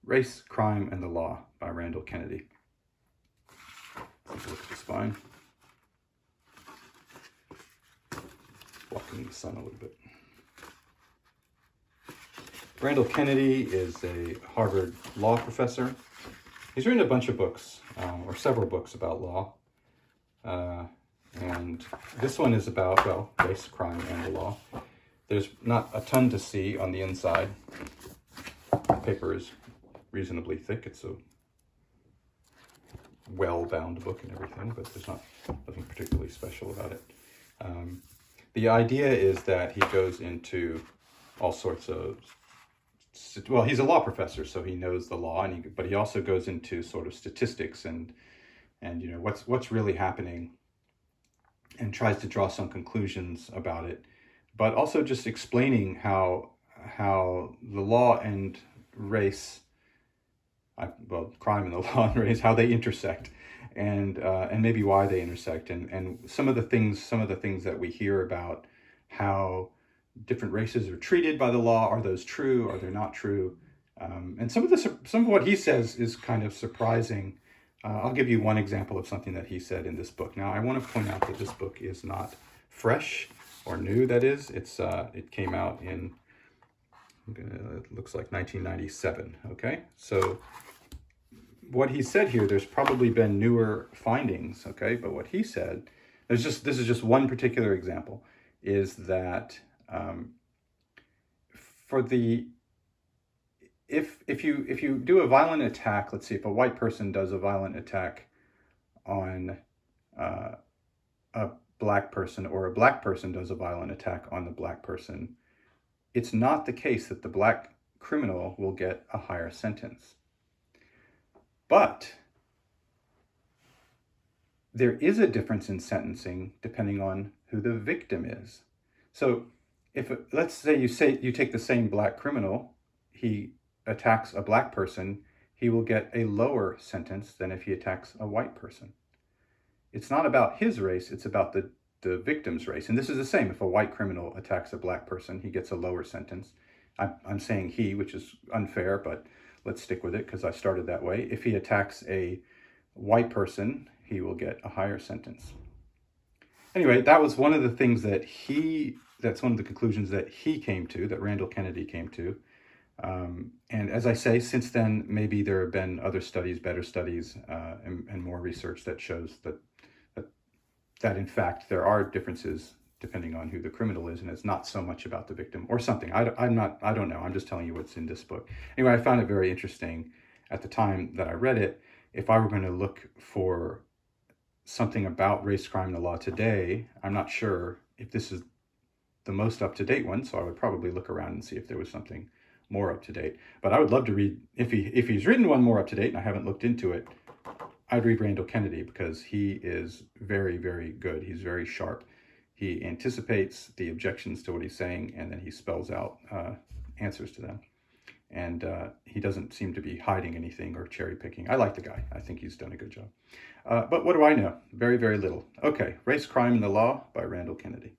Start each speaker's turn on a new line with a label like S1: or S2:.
S1: Race, Crime, and the Law by Randall Kennedy. Let's look at the spine. Blocking the sun a little bit. Randall Kennedy is a Harvard law professor. He's written a bunch of books, or several books about law. And this one is about, well, race, crime, and the law. There's not a ton to see on the inside. The paper is reasonably thick. It's a well-bound book and everything, but there's nothing particularly special about it. The idea is that he goes into all sorts of, well, he's a law professor, so he knows the law, but he also goes into sort of statistics and you know what's really happening, and tries to draw some conclusions about it, but also just explaining how the law and race, well, crime and the law and race, how they intersect, and maybe why they intersect, and some of the things that we hear about how different races are treated by the law. Are those true? Are they not true? And some of what he says is kind of surprising. I'll give you one example of something that he said in this book. Now, I want to point out that this book is not fresh or new. That is, it came out in, it looks like 1997. Okay, so what he said here, there's probably been newer findings. Okay, but what he said, this is just one particular example, is that if you do a violent attack, let's see, if a white person does a violent attack on a black person, or a black person does a violent attack on the black person, it's not the case that the black criminal will get a higher sentence. But there is a difference in sentencing depending on who the victim is. So let's say you take the same black criminal, he attacks a black person, he will get a lower sentence than if he attacks a white person. It's not about his race, it's about the victim's race. And this is the same. If a white criminal attacks a black person, he gets a lower sentence. I'm saying he, which is unfair, but let's stick with it because I started that way. If he attacks a white person, he will get a higher sentence. Anyway, that was one of the things that's one of the conclusions that he came to, that Randall Kennedy came to. And as I say, since then, maybe there have been other studies, better studies, and more research that shows that in fact there are differences depending on who the criminal is, and it's not so much about the victim or something. I don't know. I'm just telling you what's in this book. Anyway, I found it very interesting at the time that I read it. If I were going to look for something about race, crime, and the law today, I'm not sure if this is the most up-to-date one, so I would probably look around and see if there was something more up-to-date. But I would love to read, if he's written one more up-to-date, and I haven't looked into it, I'd read Randall Kennedy, because he is very, very good. He's very sharp. He anticipates the objections to what he's saying, and then he spells out answers to them. And he doesn't seem to be hiding anything or cherry picking. I like the guy. I think he's done a good job. But what do I know? Very, very little. Okay, Race, Crime, and the Law by Randall Kennedy.